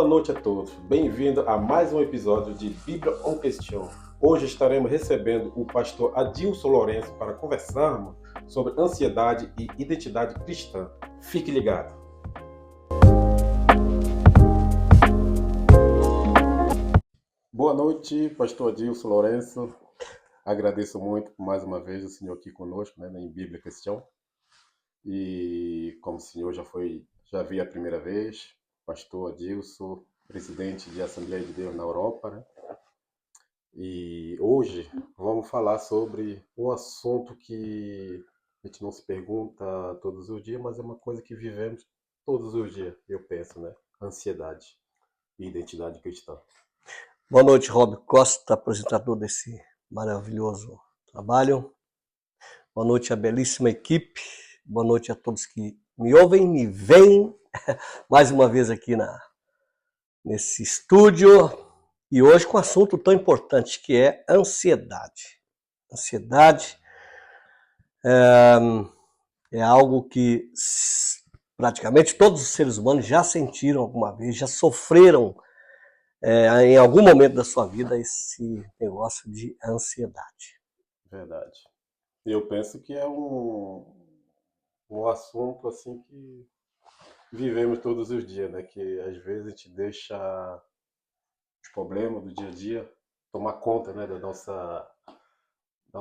noite a todos. Bem-vindo a mais um episódio de Bíblia en Question. Hoje estaremos recebendo o pastor Adilson Lourenço para conversarmos sobre ansiedade e identidade cristã. Fique ligado. Boa noite, pastor Adilson Lourenço. Agradeço muito mais uma vez o senhor aqui conosco, né, em Bíblia Question. E como o senhor já veio a primeira vez, pastor Adilson, presidente de Assembleia de Deus na Europa, né? E hoje vamos falar sobre um assunto que a gente não se pergunta todos os dias, mas é uma coisa que vivemos todos os dias, eu penso, né? Ansiedade e identidade cristã. Boa noite, Rob Costa, apresentador desse maravilhoso trabalho. Boa noite à belíssima equipe. Boa noite a todos que me ouvem, me veem mais uma vez aqui nesse estúdio. E hoje com um assunto tão importante que é ansiedade. Ansiedade é algo que praticamente todos os seres humanos já sentiram alguma vez, já sofreram em algum momento da sua vida esse negócio de ansiedade. Verdade. Eu penso que é um assunto assim que vivemos todos os dias, né? Que às vezes a gente deixa os problemas do dia a dia tomar conta, né, da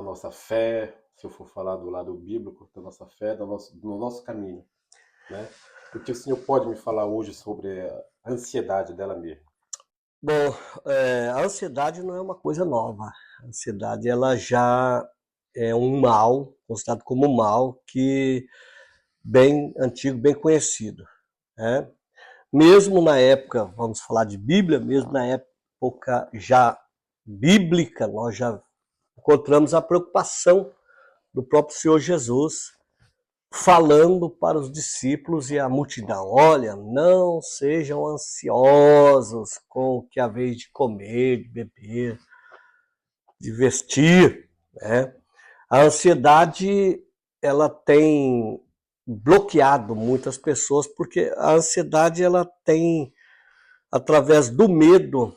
nossa fé, se eu for falar do lado bíblico, da nossa fé, do nosso caminho, né? O que o senhor pode me falar hoje sobre a ansiedade dela mesma? Bom, a ansiedade não é uma coisa nova. A ansiedade ela já é um mal, considerado como um mal, que bem antigo, bem conhecido, né? Mesmo na época, vamos falar de Bíblia, mesmo na época já bíblica, nós já encontramos a preocupação do próprio Senhor Jesus falando para os discípulos e a multidão: olha, não sejam ansiosos com o que haveis de comer, de beber, de vestir, né? A ansiedade, ela tem bloqueado muitas pessoas, porque a ansiedade, ela tem, através do medo,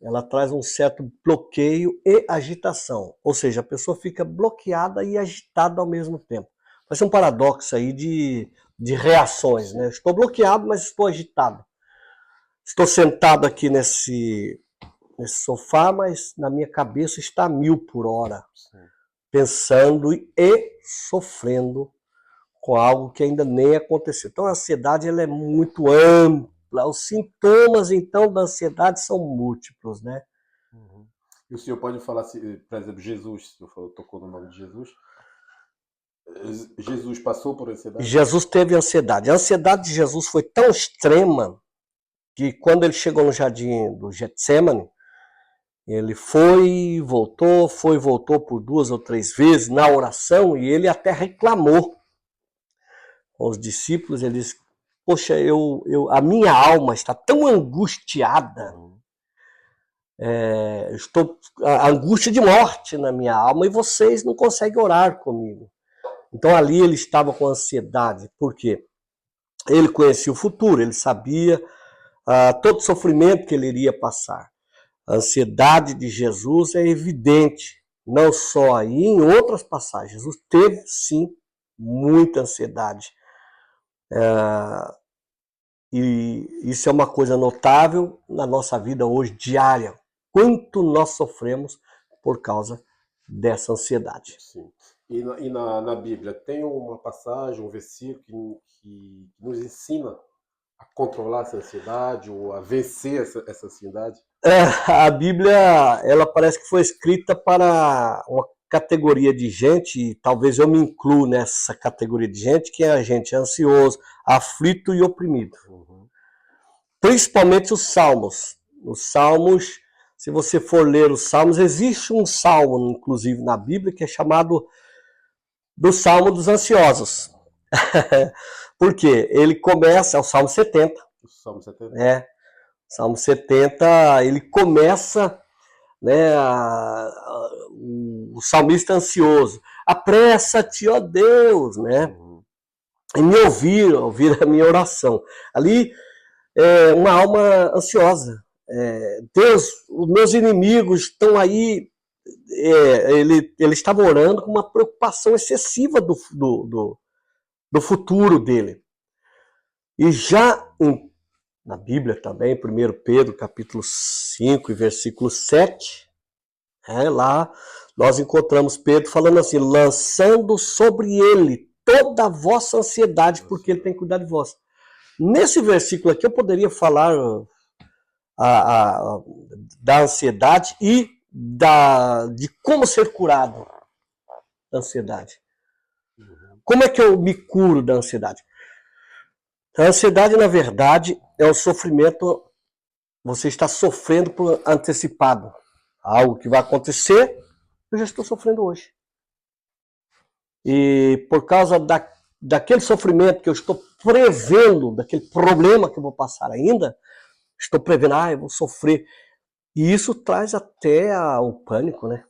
ela traz um certo bloqueio e agitação. Ou seja, a pessoa fica bloqueada e agitada ao mesmo tempo. Vai ser um paradoxo aí de reações, né? Estou bloqueado, mas estou agitado. Estou sentado aqui nesse sofá, mas na minha cabeça está a 1000 por hora. Sim. Pensando e sofrendo com algo que ainda nem aconteceu. Então a ansiedade ela é muito ampla. Os sintomas, então, da ansiedade são múltiplos, né? Uhum. E o senhor pode falar, por exemplo, Jesus, o senhor tocou no nome de Jesus. Jesus passou por ansiedade? Jesus teve ansiedade. A ansiedade de Jesus foi tão extrema que quando ele chegou no jardim do Getsêmani, ele foi e voltou por 2 ou 3 vezes na oração, e ele até reclamou com os discípulos. Ele disse: poxa, a minha alma está tão angustiada, estou a angústia de morte na minha alma, e vocês não conseguem orar comigo. Então ali ele estava com ansiedade, porque ele conhecia o futuro, ele sabia todo o sofrimento que ele iria passar. A ansiedade de Jesus é evidente, não só aí, em outras passagens. Jesus teve, sim, muita ansiedade. E isso é uma coisa notável na nossa vida hoje, diária. Quanto nós sofremos por causa dessa ansiedade. Sim. E na Bíblia tem uma passagem, um versículo que nos ensina a controlar essa ansiedade ou a vencer essa ansiedade? A Bíblia, ela parece que foi escrita para uma categoria de gente, e talvez eu me incluo nessa categoria de gente, que é a gente ansioso, aflito e oprimido. Uhum. Principalmente os salmos. Os salmos, se você for ler os salmos, existe um salmo, inclusive na Bíblia, que é chamado do Salmo dos Ansiosos. Por quê? Ele começa, é o Salmo 70. O Salmo 70? Salmo 70, ele começa, né, o salmista ansioso. Apressa-te, ó Deus, né? Uhum. E me ouvir a minha oração. Ali uma alma ansiosa. Deus, os meus inimigos estão aí. Ele estava orando com uma preocupação excessiva do futuro dele. E já na Bíblia também, 1 Pedro capítulo 5 e versículo 7, lá nós encontramos Pedro falando assim, lançando sobre ele toda a vossa ansiedade, porque ele tem cuidado de vós. Nesse versículo aqui eu poderia falar da ansiedade e de como ser curado da ansiedade. Como é que eu me curo da ansiedade? A ansiedade, na verdade, é o sofrimento, você está sofrendo por antecipado. Algo que vai acontecer, eu já estou sofrendo hoje. E por causa daquele sofrimento que eu estou prevendo, daquele problema que eu vou passar ainda, estou prevendo, eu vou sofrer. E isso traz até o pânico, né?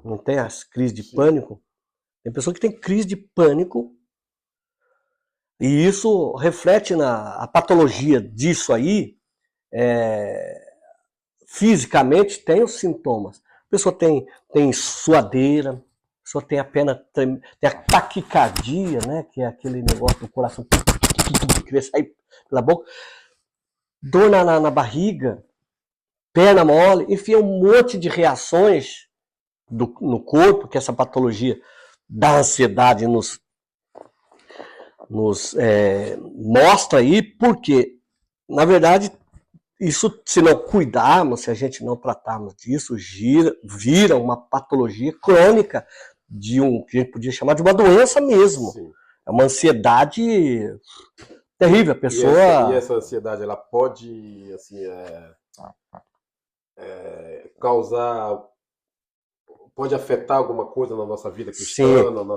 Não tem as crises de pânico? Tem pessoa que tem crise de pânico e isso reflete a patologia disso aí. Fisicamente tem os sintomas. A pessoa tem suadeira, a pessoa tem tem a taquicardia, né? Que é aquele negócio do coração que queria sair pela boca. Dor na barriga, perna mole, enfim, um monte de reações no corpo, que essa patologia da ansiedade nos mostra aí, porque, na verdade, isso, se não cuidarmos, se a gente não tratarmos disso, vira uma patologia crônica de que a gente podia chamar de uma doença mesmo. Sim. É uma ansiedade terrível. A pessoa... E essa ansiedade, ela pode, assim, causar... Pode afetar alguma coisa na nossa vida cristã,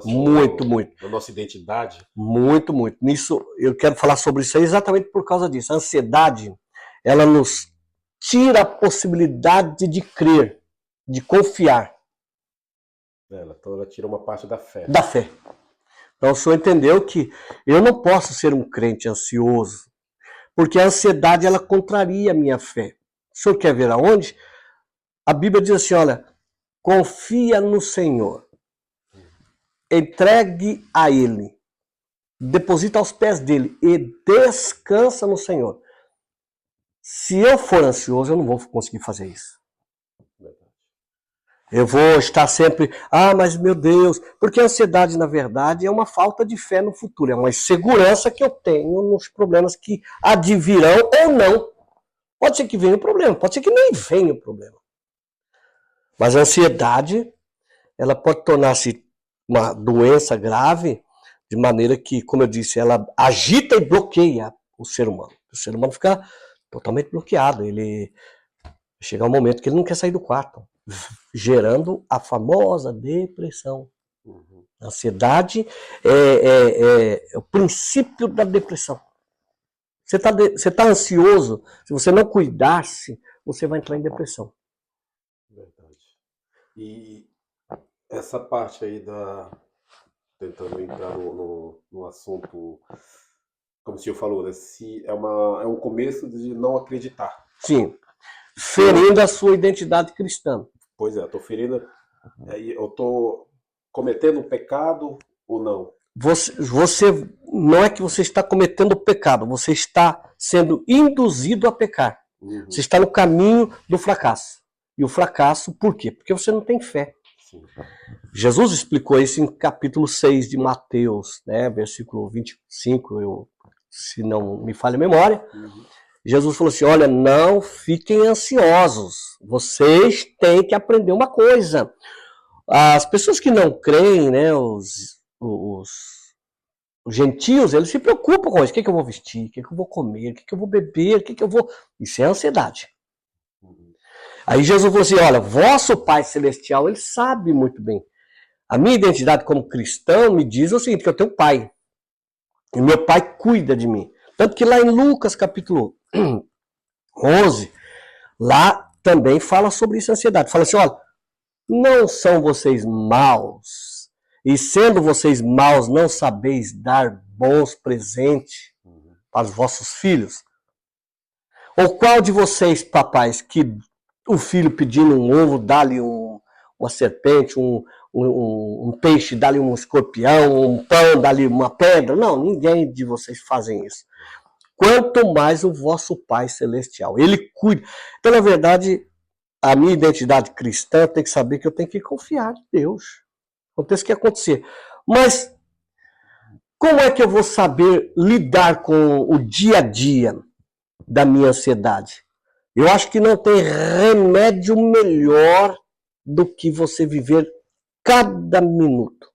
muito. Na nossa identidade? Muito. Nisso, eu quero falar sobre isso aí exatamente por causa disso. A ansiedade, ela nos tira a possibilidade de crer, de confiar. Ela tira uma parte da fé. Da fé. Então o senhor entendeu que eu não posso ser um crente ansioso, porque a ansiedade, ela contraria a minha fé. O senhor quer ver aonde? A Bíblia diz assim, olha, confia no Senhor, entregue a Ele, deposita aos pés dele e descansa no Senhor. Se eu for ansioso, eu não vou conseguir fazer isso. Eu vou estar sempre, mas meu Deus, porque a ansiedade, na verdade, é uma falta de fé no futuro, é uma insegurança que eu tenho nos problemas que advirão ou não. Pode ser que venha o problema, pode ser que nem venha o problema. Mas a ansiedade, ela pode tornar-se uma doença grave, de maneira que, como eu disse, ela agita e bloqueia o ser humano. O ser humano fica totalmente bloqueado. Ele chega um momento que ele não quer sair do quarto, gerando a famosa depressão. A ansiedade é o princípio da depressão. Você tá ansioso, se você não cuidar-se, você vai entrar em depressão. E essa parte aí tentando entrar no assunto, como o senhor falou, né? Se é um começo de não acreditar. Sim. Ferindo a sua identidade cristã. Pois é, eu tô ferindo. Eu tô cometendo um pecado ou não? Você não é que você está cometendo pecado, você está sendo induzido a pecar. Você está no caminho do fracasso. E o fracasso, por quê? Porque você não tem fé. Sim. Jesus explicou isso em capítulo 6 de Mateus, né, versículo 25, se não me falha a memória. Jesus falou assim, olha, não fiquem ansiosos. Vocês têm que aprender uma coisa. As pessoas que não creem, né, os gentios, eles se preocupam com isso. O que eu vou vestir? O que eu vou comer? O que eu vou beber? O que eu vou... Isso é ansiedade. Aí Jesus falou assim, olha, vosso Pai Celestial, ele sabe muito bem. A minha identidade como cristão me diz o seguinte, que eu tenho um pai. E meu pai cuida de mim. Tanto que lá em Lucas capítulo 11, lá também fala sobre isso, ansiedade. Fala assim, olha, não são vocês maus, e sendo vocês maus, não sabeis dar bons presentes para os vossos filhos. Ou qual de vocês, papais, que o filho pedindo um ovo, dá-lhe uma serpente, um peixe, dá-lhe um escorpião, um pão, dá-lhe uma pedra? Não, ninguém de vocês fazem isso. Quanto mais o vosso Pai Celestial. Ele cuida. Então, na verdade, a minha identidade cristã tem que saber que eu tenho que confiar em Deus. Aconteça o que acontecer. Mas como é que eu vou saber lidar com o dia a dia da minha ansiedade? Eu acho que não tem remédio melhor do que você viver cada minuto,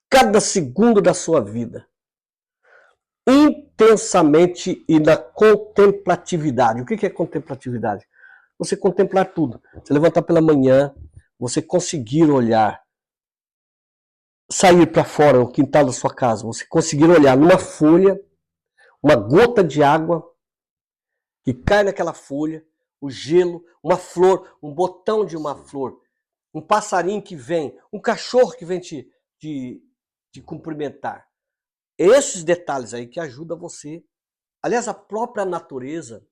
cada segundo da sua vida intensamente e na contemplatividade. O que é contemplatividade? Você contemplar tudo. Você levantar pela manhã, você conseguir olhar, sair para fora, no quintal da sua casa, você conseguir olhar numa folha, uma gota de água que cai naquela folha, o gelo, uma flor, um botão de uma flor, um passarinho que vem, um cachorro que vem te cumprimentar. Esses detalhes aí que ajudam você. Aliás, a própria natureza,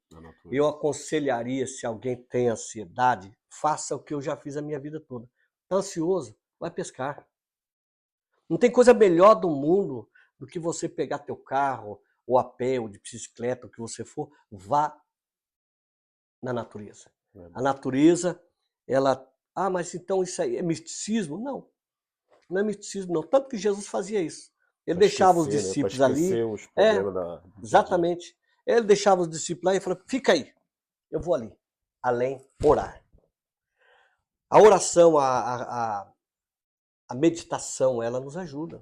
eu aconselharia, se alguém tem ansiedade, faça o que eu já fiz a minha vida toda. Está ansioso? Vai pescar. Não tem coisa melhor do mundo do que você pegar teu carro, ou a pé, ou de bicicleta, o que você for, vá na natureza. A natureza, ela... Ah, mas então isso aí é misticismo? Não, não é misticismo não. Tanto que Jesus fazia isso. Ele deixava os discípulos ali. Os problemas exatamente. Ele deixava os discípulos lá e falava, fica aí, eu vou ali. Além, orar. A oração, a meditação, ela nos ajuda.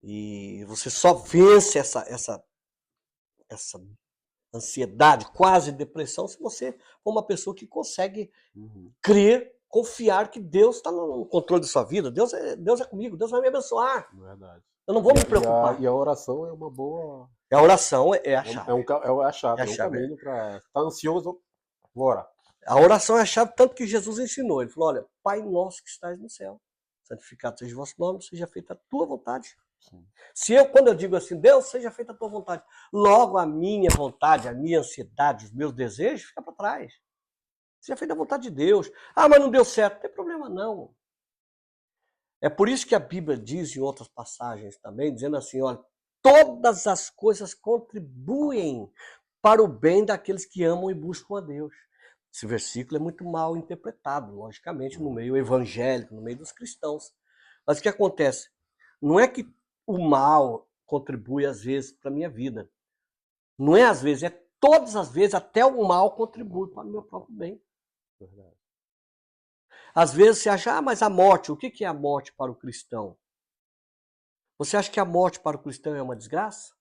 E você só vence essa ansiedade, quase depressão, se você for uma pessoa que consegue crer, confiar que Deus está no controle da sua vida. Deus é comigo, Deus vai me abençoar. Verdade. Eu não vou me preocupar. E a oração é uma boa... A oração é a chave. É a chave, é um caminho para... Tá ansioso? Bora. A oração é a chave, tanto que Jesus ensinou. Ele falou, olha, Pai nosso que estás no céu, santificado seja o vosso nome, seja feita a tua vontade. Sim. Quando eu digo assim, Deus, seja feita a tua vontade, logo a minha vontade, a minha ansiedade, os meus desejos, fica para trás. Seja feita a vontade de Deus. Ah, mas não deu certo. Não tem problema não. É por isso que a Bíblia diz em outras passagens também, dizendo assim, olha, todas as coisas contribuem para o bem daqueles que amam e buscam a Deus. Esse versículo é muito mal interpretado, logicamente, no meio evangélico, no meio dos cristãos. Mas o que acontece? Não é que o mal contribui às vezes para a minha vida. Não é às vezes, é todas as vezes, até o mal contribui para o meu próprio bem. Verdade. Às vezes você acha, mas a morte, o que é a morte para o cristão? Você acha que a morte para o cristão é uma desgraça?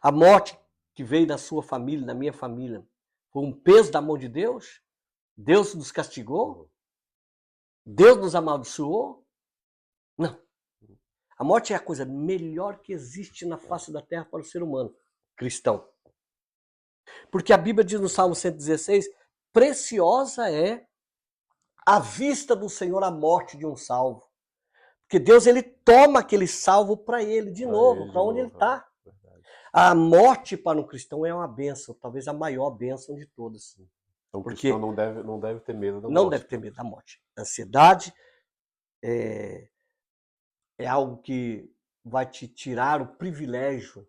A morte que veio da sua família, da minha família, foi um peso da mão de Deus? Deus nos castigou? Deus nos amaldiçoou? Não. A morte é a coisa melhor que existe na face da terra para o ser humano cristão. Porque a Bíblia diz no Salmo 116, preciosa é à vista do Senhor a morte de um salvo. Porque Deus, ele toma aquele salvo para ele, de novo, para onde ele está. A morte para um cristão é uma bênção, talvez a maior bênção de todas. Então o cristão não deve ter medo da morte. Não deve ter medo da morte. A ansiedade é algo que vai te tirar o privilégio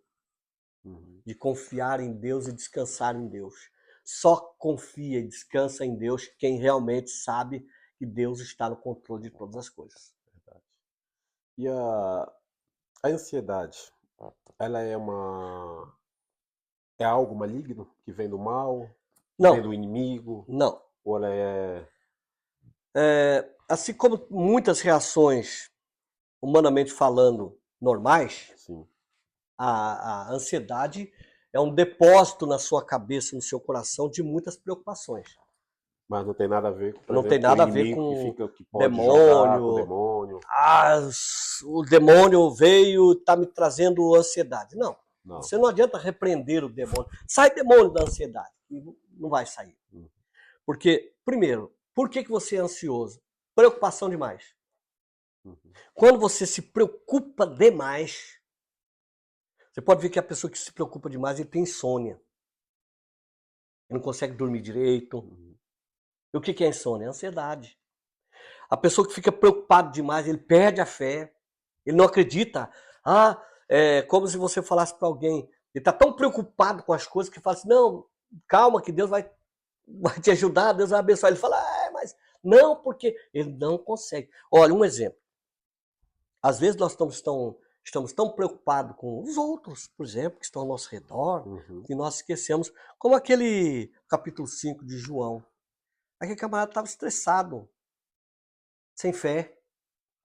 de confiar em Deus e descansar em Deus. Só confia e descansa em Deus quem realmente sabe que Deus está no controle de todas as coisas. Verdade. E a ansiedade, ela é algo maligno que vem do mal? Não. Vem do inimigo? Não. Ou ela é... Assim como muitas reações, humanamente falando, normais, sim, a ansiedade é um depósito na sua cabeça, no seu coração, de muitas preocupações. Mas não tem nada a ver com, não tem nada a ver com que pode demônio. Com o demônio. Ah, o demônio veio e está me trazendo ansiedade. Não. Você não adianta repreender o demônio. Sai demônio da ansiedade. Não vai sair. Porque, primeiro, por que você é ansioso? Preocupação demais. Quando você se preocupa demais, você pode ver que a pessoa que se preocupa demais, ele tem insônia. ele não consegue dormir direito. Uhum. E o que é insônia? É ansiedade. A pessoa que fica preocupada demais, ele perde a fé, ele não acredita. É como se você falasse para alguém, ele está tão preocupado com as coisas que fala assim, não, calma que Deus vai te ajudar, Deus vai abençoar. Ele fala, mas não, porque ele não consegue. Olha, um exemplo. Às vezes nós estamos tão preocupados com os outros, por exemplo, que estão ao nosso redor, Uhum. que nós esquecemos, como aquele capítulo 5 de João. Aquele camarada estava estressado, sem fé,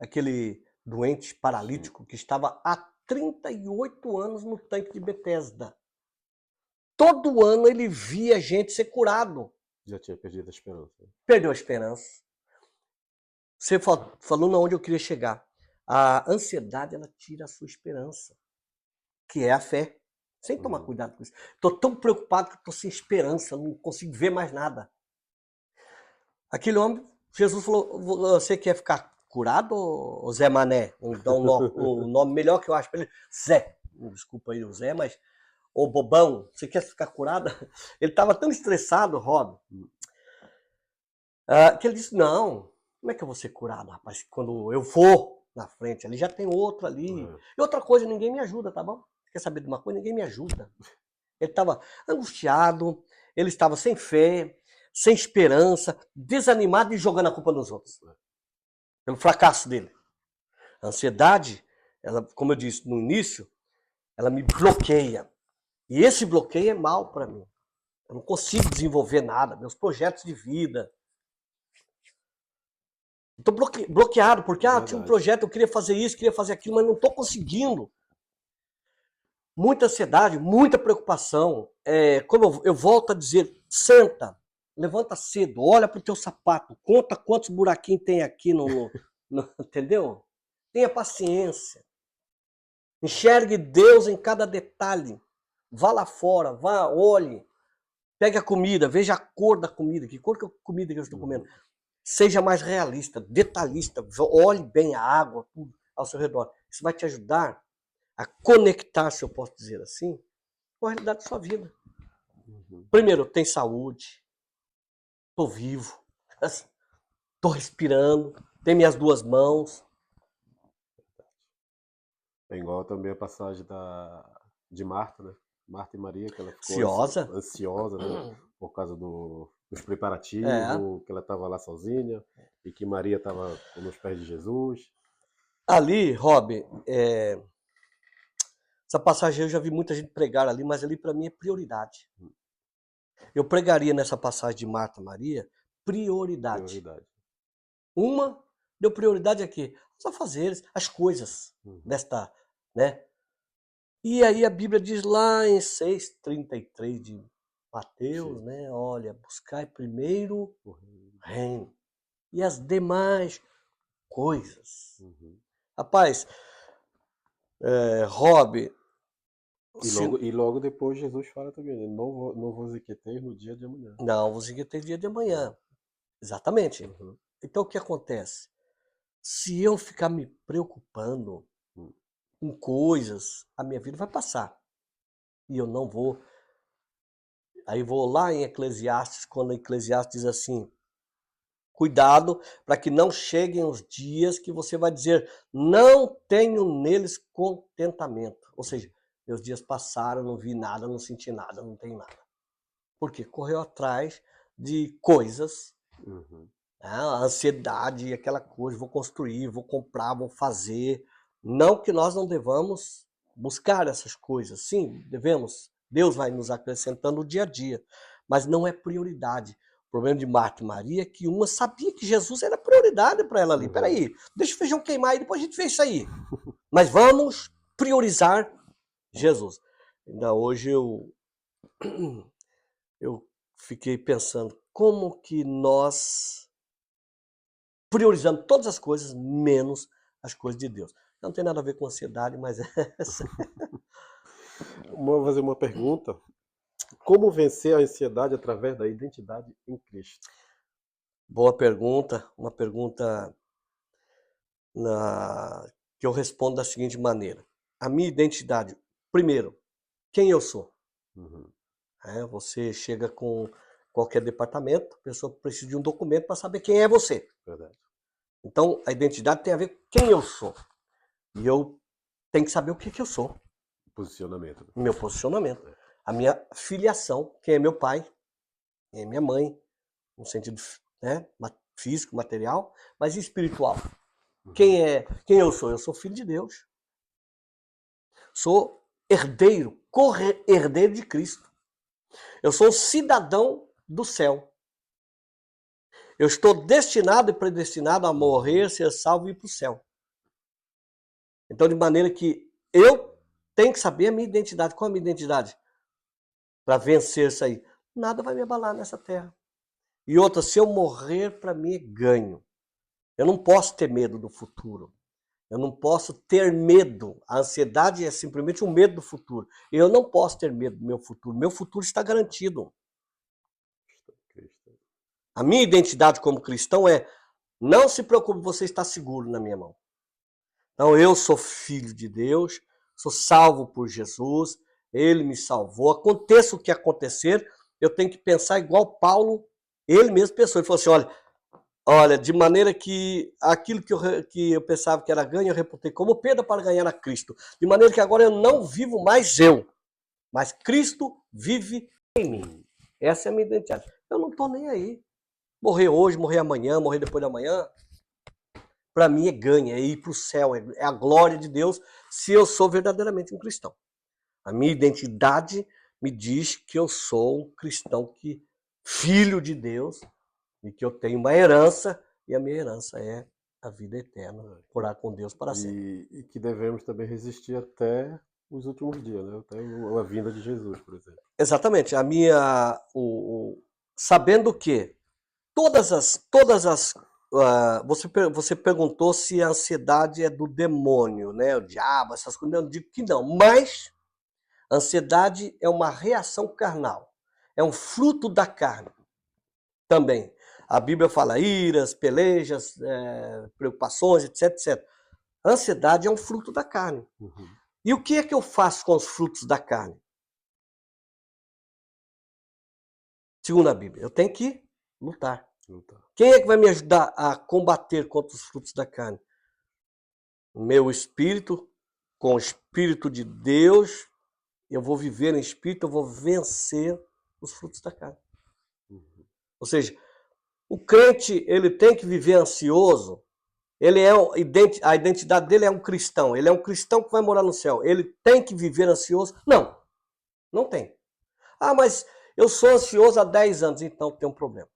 aquele doente Sim. paralítico que estava há 38 anos no tanque de Betesda. Todo ano ele via gente ser curado. Já tinha perdido a esperança. Perdeu a esperança. Você falou na onde eu queria chegar. A ansiedade, ela tira a sua esperança, que é a fé. Sem tomar Uhum. cuidado com isso. Estou tão preocupado que estou sem esperança, não consigo ver mais nada. Aquele homem, Jesus falou, você quer ficar curado, ou Zé Mané? Vamos dar um nome melhor que eu acho para ele. Zé. Desculpa aí o Zé, mas... Ô bobão, você quer ficar curado? Ele estava tão estressado, Rob, que ele disse, não, como é que eu vou ser curado, rapaz? Quando eu for na frente ali, já tem outro ali. É. E outra coisa, ninguém me ajuda, tá bom? Quer saber de uma coisa? Ninguém me ajuda. Ele estava angustiado, ele estava sem fé, sem esperança, desanimado e jogando a culpa nos outros. Pelo fracasso dele. A ansiedade, ela, como eu disse no início, ela me bloqueia. E esse bloqueio é mal para mim. Eu não consigo desenvolver nada, meus projetos de vida. Estou bloqueado, porque tinha um Verdade. projeto, eu queria fazer isso, queria fazer aquilo, mas não estou conseguindo. Muita ansiedade, muita preocupação. Como eu volto a dizer, senta, levanta cedo, olha para o teu sapato, conta quantos buraquinhos tem aqui, entendeu? Tenha paciência. Enxergue Deus em cada detalhe. Vá lá fora, vá, olhe. Pegue a comida, veja a cor da comida, que cor que é a comida que eu estou comendo. Seja mais realista, detalhista, olhe bem a água, tudo ao seu redor. Isso vai te ajudar a conectar, se eu posso dizer assim, com a realidade da sua vida. Uhum. Primeiro, tem saúde, estou vivo, estou respirando, tenho minhas duas mãos. É igual também a passagem de Marta, né? Marta e Maria, que ela ficou Ansiosa. ansiosa, né? Por causa dos É. preparativos, que ela estava lá sozinha e que Maria estava nos pés de Jesus. Ali, Rob, essa passagem eu já vi muita gente pregar ali, mas ali para mim é prioridade. Eu pregaria nessa passagem de Marta e Maria prioridade. Prioridade. Uma deu prioridade aqui, os afazeres, as coisas desta, né? E aí a Bíblia diz lá em 6:33 de Mateus, Sim. né? Olha, buscai primeiro O o reino. reino e as demais coisas. Uhum. Rapaz, Rob, E logo depois Jesus fala também, né? Não vos inquieteis no dia de amanhã. não, você vai ter dia de amanhã. Exatamente. Uhum. Então o que acontece? Se eu ficar me preocupando Uhum. com coisas, a minha vida vai passar. E eu não vou. Aí vou lá em Eclesiastes, quando Eclesiastes diz assim: cuidado para que não cheguem os dias que você vai dizer, não tenho neles contentamento. Ou seja, meus dias passaram, não vi nada, não senti nada, não tenho nada. Por quê? Correu atrás de coisas, Uhum. a ansiedade, aquela coisa, vou construir, vou comprar, vou fazer. Não que nós não devamos buscar essas coisas, sim, devemos. Deus vai nos acrescentando o dia a dia, mas não é prioridade. O problema de Marta e Maria é que uma sabia que Jesus era prioridade para ela ali. Uhum. Peraí, deixa o feijão queimar e depois a gente vê isso aí. Mas vamos priorizar Jesus. Ainda hoje eu fiquei pensando como que nós priorizando todas as coisas, menos as coisas de Deus. Não tem nada a ver com ansiedade, mas essa. Vou fazer uma pergunta. Como vencer a ansiedade através da identidade em Cristo? Boa pergunta, uma pergunta que eu respondo da seguinte maneira. A minha identidade, primeiro, quem eu sou? Uhum. né? Você chega com qualquer departamento, a pessoa precisa de um documento para saber quem é você. Verdade. Então, a identidade tem a ver com quem eu sou. E eu tenho que saber o que eu sou. Posicionamento. Né? Meu posicionamento. A minha filiação, quem é meu pai, quem é minha mãe, no sentido, né, físico, material, mas espiritual. Quem eu sou? Eu sou filho de Deus. Sou herdeiro, co-herdeiro de Cristo. Eu sou um cidadão do céu. Eu estou destinado e predestinado a morrer, ser salvo e ir para o céu. Então, de maneira que eu tenho que saber a minha identidade. Qual é a minha identidade? Para vencer isso aí. Nada vai me abalar nessa terra. E outra, se eu morrer, para mim é ganho. Eu não posso ter medo do futuro. Eu não posso ter medo. A ansiedade é simplesmente um medo do futuro. Eu não posso ter medo do meu futuro. Meu futuro está garantido. A minha identidade como cristão é: não se preocupe, você está seguro na minha mão. Então, eu sou filho de Deus, sou salvo por Jesus, ele me salvou. Aconteça o que acontecer, eu tenho que pensar igual Paulo, ele mesmo pensou. Ele falou assim: olha, de maneira que aquilo que eu pensava que era ganho, eu reputei como perda para ganhar a Cristo. De maneira que agora eu não vivo mais eu, mas Cristo vive em mim. Essa é a minha identidade. Eu não estou nem aí. Morrer hoje, morrer amanhã, morrer depois de amanhã, para mim é ganho, é ir para o céu, é a glória de Deus, se eu sou verdadeiramente um cristão. A minha identidade me diz que eu sou um cristão, filho de Deus, e que eu tenho uma herança, e a minha herança é a vida eterna, morar com Deus para sempre. E que devemos também resistir até os últimos dias, né? Até a vinda de Jesus, por exemplo. Exatamente. Sabendo que você perguntou se a ansiedade é do demônio, né? O diabo, essas coisas. Eu digo que não, mas a ansiedade é uma reação carnal. É um fruto da carne também. A Bíblia fala iras, pelejas, preocupações, etc, etc. A ansiedade é um fruto da carne. Uhum. E o que é que eu faço com os frutos da carne? Segundo a Bíblia, eu tenho que lutar. Quem é que vai me ajudar a combater contra os frutos da carne? Meu espírito, com o Espírito de Deus, eu vou viver em espírito, eu vou vencer os frutos da carne. Uhum. Ou seja, o crente, ele tem que viver ansioso. A identidade dele é um cristão. Ele é um cristão que vai morar no céu. Ele tem que viver ansioso? Não, não tem. Ah, mas eu sou ansioso há 10 anos. Então tem um problema.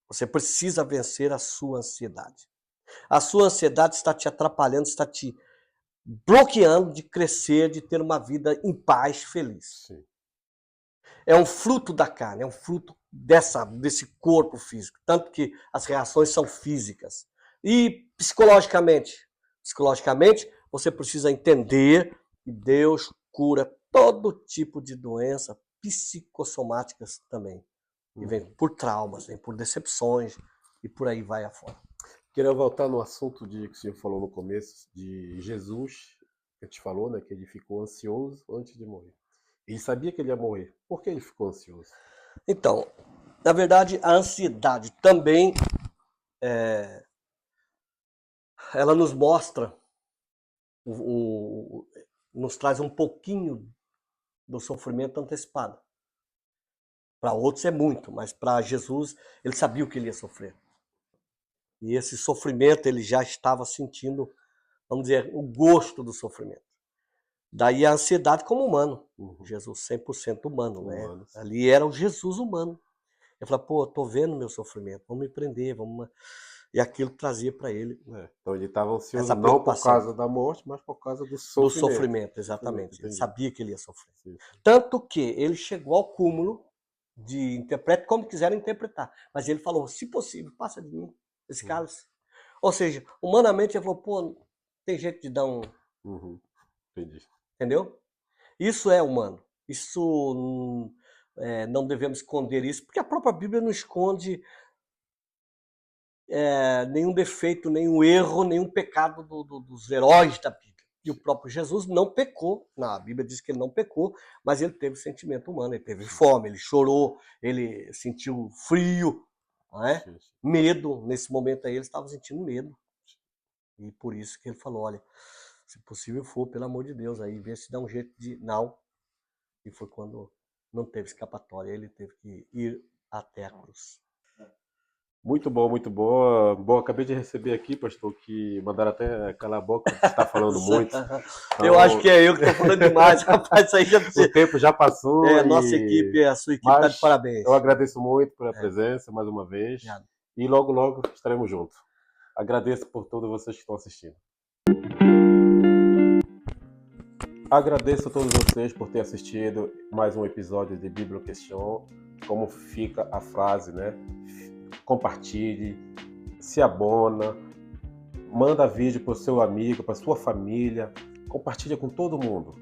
Você precisa vencer a sua ansiedade. A sua ansiedade está te atrapalhando, está te bloqueando de crescer, de ter uma vida em paz, feliz. Sim. É um fruto da carne, é um fruto desse corpo físico. Tanto que as reações são físicas. E psicologicamente você precisa entender que Deus cura todo tipo de doença, psicossomáticas também. Que vem por traumas, vem por decepções e por aí vai afora. Queria voltar no assunto que o senhor falou no começo, de Jesus, que a gente falou, né, que ele ficou ansioso antes de morrer. Ele sabia que ele ia morrer. Por que ele ficou ansioso? Então, na verdade, a ansiedade também ela nos mostra, nos traz um pouquinho do sofrimento antecipado. Para outros é muito, mas para Jesus, ele sabia o que ele ia sofrer. E esse sofrimento ele já estava sentindo, vamos dizer, o gosto do sofrimento. Daí a ansiedade como humano. Uhum. Jesus 100% humano, né? Ali era o Jesus humano. Ele falou, pô, tô vendo meu sofrimento, vamos me prender, vamos... E aquilo trazia para ele. Então ele estava ansioso não por causa da morte, mas por causa do sofrimento. Do sofrimento, exatamente. Ele sabia que ele ia sofrer. Sim. Tanto que ele chegou ao cúmulo de interpretar como quiseram interpretar. Mas ele falou, se possível, passa de mim esse cálice. Ou seja, humanamente ele falou, pô, tem jeito de dar um... Uhum. Entendi. Entendeu? Isso é humano. Isso não devemos esconder isso, porque a própria Bíblia não esconde nenhum defeito, nenhum erro, nenhum pecado dos heróis da Bíblia. E o próprio Jesus não pecou. A Bíblia diz que ele não pecou, mas ele teve sentimento humano, ele teve fome, ele chorou, ele sentiu frio, não é? Sim, sim. Medo. Nesse momento aí ele estava sentindo medo. E por isso que ele falou, olha, se possível for, pelo amor de Deus, aí vê se dá um jeito de... Não. E foi quando não teve escapatória, ele teve que ir até a cruz. Muito bom, muito bom. Bom, acabei de receber aqui, pastor, que mandaram até calar a boca, você está falando muito. Eu acho que é eu que estou falando demais, rapaz. Isso aí já O tempo já passou. É, nossa equipe, a sua equipe está de parabéns. Eu agradeço muito pela presença mais uma vez. Obrigado. E logo, logo estaremos juntos. Agradeço por todos vocês que estão assistindo. Agradeço a todos vocês por ter assistido mais um episódio de Bíblia Question. Como fica a frase, né? Compartilhe, se abona, manda vídeo para o seu amigo, para a sua família, compartilha com todo mundo.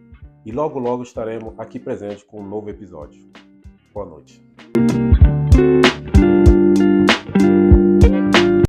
E logo, logo estaremos aqui presentes com um novo episódio. Boa noite.